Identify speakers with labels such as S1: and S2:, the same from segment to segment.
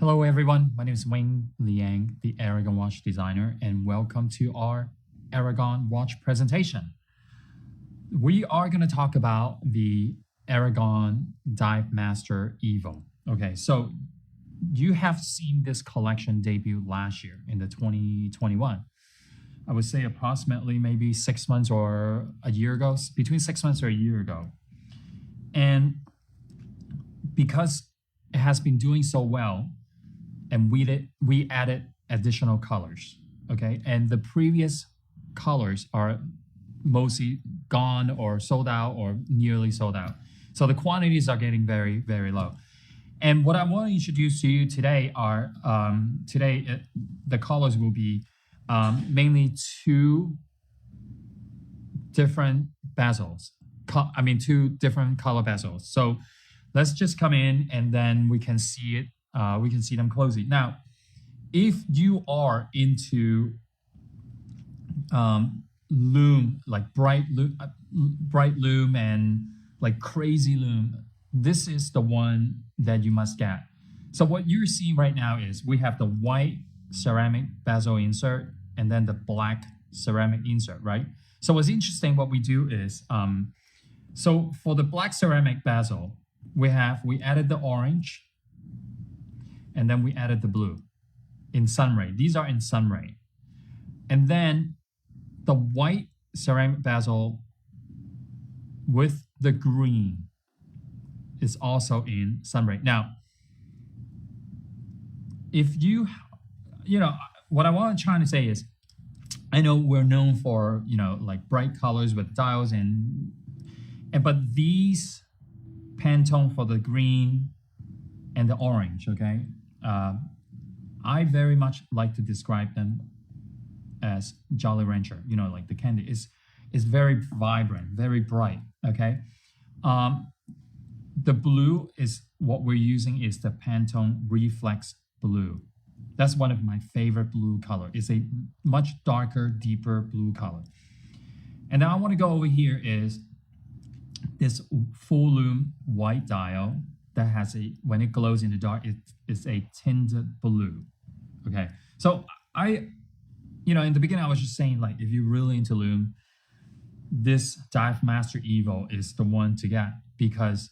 S1: Hello everyone, my name is Wayne Liang, the Aragon watch designer, and welcome to our Aragon watch presentation. We are going to talk about the Aragon Divemaster EVO. Okay, so you have seen this collection debut last year in the 2021. I would say approximately maybe 6 months or a year ago, between 6 months or a year ago. And because it has been doing so well, and we added additional colors, okay? And the previous colors are mostly gone or sold out or nearly sold out. So the quantities are getting very, very low. And what I want to introduce to you today are, the colors will be mainly two different bezels. Two different color bezels. So let's just come in and then we can see it. We can see them closely. Now, if you are into loom, like bright loom and like crazy loom, this is the one that you must get. So what you're seeing right now is we have the white ceramic bezel insert and then the black ceramic insert, right? So what's interesting, what we do is, so for the black ceramic bezel, we added the orange, and then we added the blue in sunray. These are in sunray. And then the white ceramic bezel with the green is also in sunray. Now, if what I want to try to say is, I know we're known for, like bright colors with dials but these Pantone for the green and the orange, okay? I very much like to describe them as Jolly Rancher, like the candy is very vibrant, very bright, okay? The blue is what we're using is the Pantone Reflex Blue. That's one of my favorite blue color. It's a much darker, deeper blue color. And now I want to go over here is this full loom white dial that has when it glows in the dark, it's a tinted blue. Okay, so in the beginning I was just saying, like, if you're really into loom, this Divemaster EVO is the one to get, because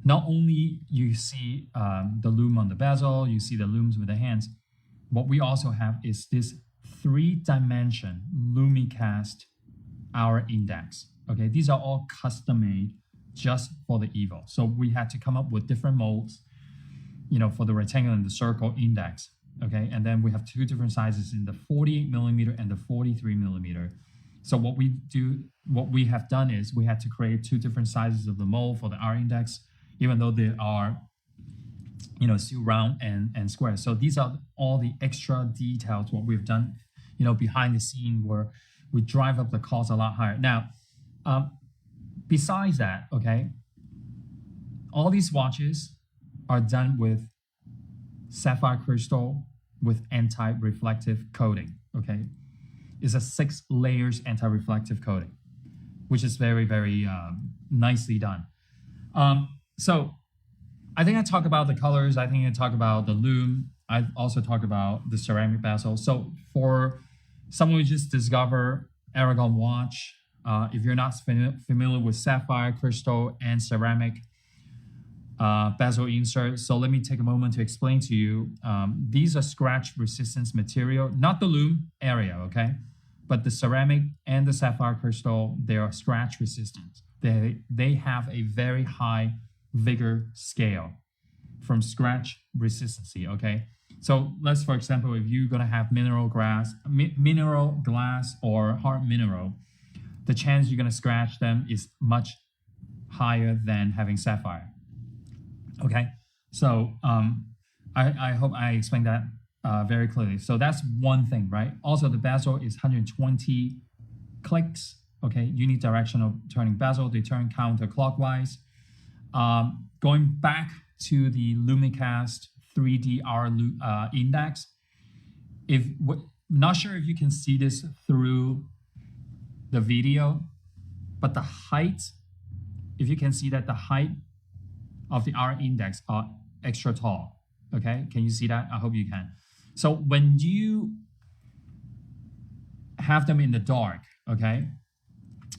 S1: not only you see the loom on the bezel, you see the looms with the hands. What we also have is this 3-dimension Lumicast hour index. Okay, these are all custom made just for the EVO. So we had to come up with different molds, for the rectangle and the circle index. Okay, and then we have two different sizes in the 48 millimeter and the 43 millimeter. So what we have done is we had to create two different sizes of the mold for the R index, even though they are, still round and square. So these are all the extra details, what we've done, behind the scene, where we drive up the cost a lot higher. Now, besides that, okay, all these watches are done with sapphire crystal with anti-reflective coating, okay? It's a 6 layers anti-reflective coating, which is very, very nicely done. So I think I talk about the colors. I think I talk about the loom. I also talk about the ceramic bezel. So for someone who just discovered Aragon watch, if you're not familiar with sapphire crystal and ceramic bezel insert, so let me take a moment to explain to you. These are scratch resistance material, not the loom area, okay? But the ceramic and the sapphire crystal, they are scratch resistant. They have a very high vigor scale from scratch resistancy, okay? So let's, for example, if you're gonna have mineral glass or hard mineral, the chance you're gonna scratch them is much higher than having sapphire. Okay, so I hope I explained that very clearly. So that's one thing, right? Also, the bezel is 120 clicks. Okay, unidirectional turning bezel. They turn counterclockwise. Going back to the Lumicast 3DR index, not sure if you can see this through the video, but the height, if you can see that the height of the R index are extra tall. Okay, can you see that? I hope you can. So when you have them in the dark, okay,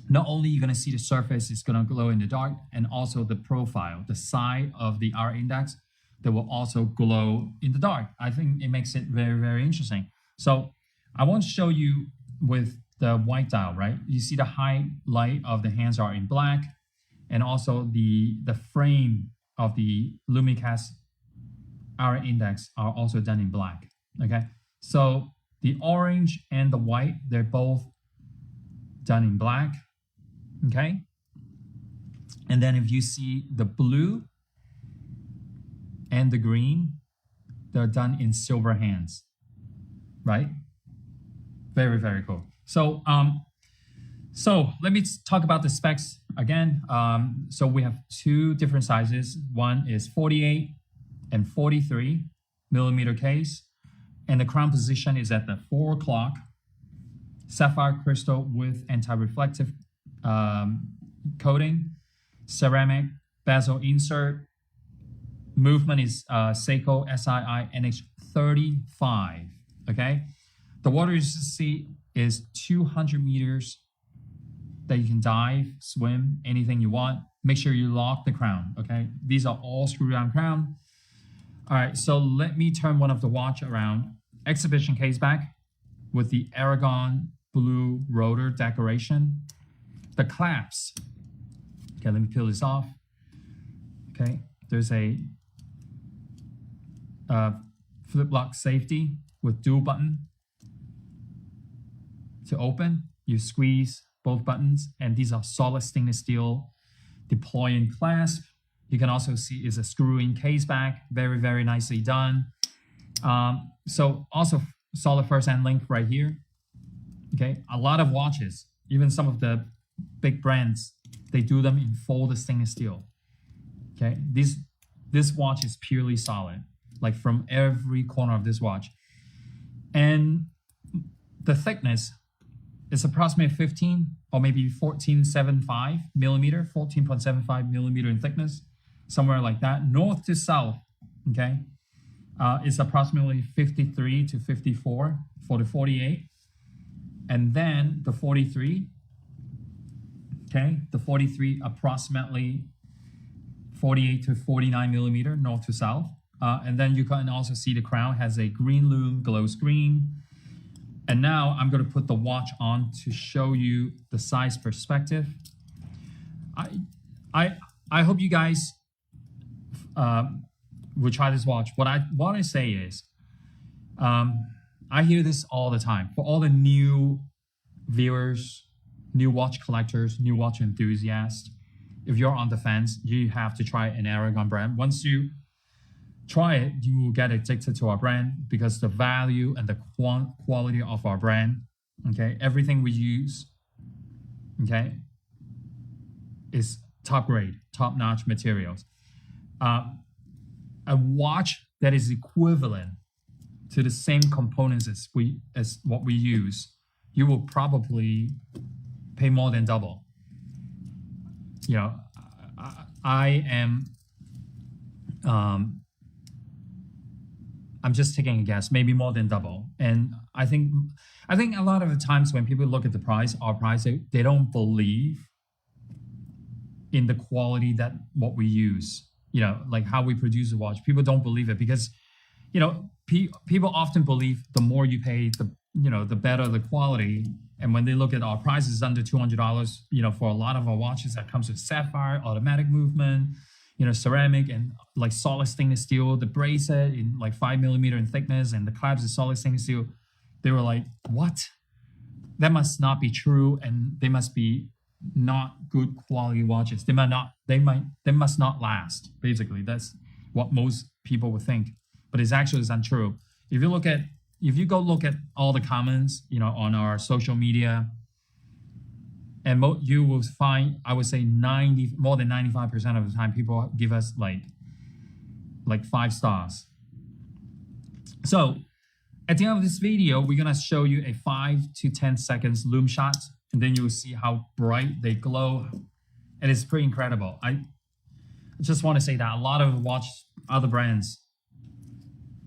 S1: not only you're going to see the surface is going to glow in the dark, and also the profile, the side of the R index, that will also glow in the dark. I think it makes it very, very interesting. So I want to show you with the white dial, right? You see the highlight of the hands are in black, and also the frame of the Lumicast R index are also done in black, okay? So the orange and the white, they're both done in black, okay? And then if you see the blue and the green, they're done in silver hands, right? Very, very cool. So, so let me talk about the specs again. So we have two different sizes. One is 48 and 43 millimeter case, and the crown position is at the 4 o'clock. Sapphire crystal with anti-reflective coating, ceramic bezel insert. Movement is Seiko SII NH35. Okay, the water resistance is 200 meters that you can dive, swim, anything you want. Make sure you lock the crown. Okay, these are all screw-down crown. All right, so let me turn one of the watch around. Exhibition case back with the Aragon blue rotor decoration. The clasps. Okay, let me peel this off. Okay, there's a flip lock safety with dual button. To open, you squeeze both buttons, and these are solid stainless steel deployant clasp. You can also see is a screw-in case back, very, very nicely done. So also solid first-hand link right here. Okay, a lot of watches, even some of the big brands, they do them in folded stainless steel. Okay, this watch is purely solid, like from every corner of this watch. And the thickness is approximately 15 or maybe 14.75 millimeter, 14.75 millimeter in thickness, somewhere like that. North to south, okay, is approximately 53 to 54 for the 48. And then the 43, okay, the 43 approximately 48 to 49 millimeter north to south. And then you can also see the crown has a green lume glow screen. And now I'm going to put the watch on to show you the size perspective. I hope you guys will try this watch. What I want to say is, I hear this all the time. For all the new viewers, new watch collectors, new watch enthusiasts, if you're on the fence, you have to try an Aragon brand. Once you try it, you will get addicted to our brand because the value and the quality of our brand, okay, everything we use, okay, is top grade, top-notch materials. A watch that is equivalent to the same components as what we use, you will probably pay more than double. You know, I am, I'm just taking a guess, maybe more than double. And I think a lot of the times when people look at the price, our price, they don't believe in the quality that what we use, you know, like how we produce a watch. People don't believe it because, you know, people often believe the more you pay, the better the quality. And when they look at our prices under $200, you know, for a lot of our watches that comes with sapphire, automatic movement, you know, ceramic and like solid stainless steel, the bracelet in like 5 millimeter in thickness, and the clasp is solid stainless steel. They were like, what? That must not be true, and they must be not good quality watches. They must not last. Basically, that's what most people would think, but it's actually untrue. If you go look at all the comments, you know, on our social media, and you will find, I would say more than 95% of the time, people give us like 5 stars. So at the end of this video, we're gonna show you a 5 to 10 seconds lume shot, and then you will see how bright they glow. And it's pretty incredible. I just want to say that a lot of other brands,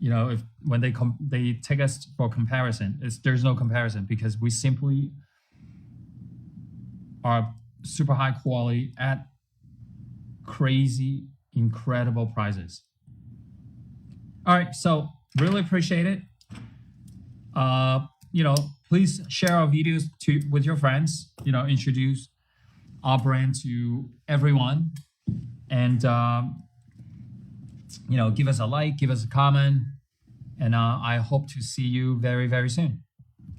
S1: you know, if when they take us for comparison, there's no comparison because we simply are super high quality at crazy, incredible prices. All right, so really appreciate it. You know, please share our videos with your friends. You know, introduce our brand to everyone, and you know, give us a like, give us a comment, and I hope to see you very, very soon.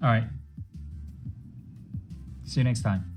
S1: All right, see you next time.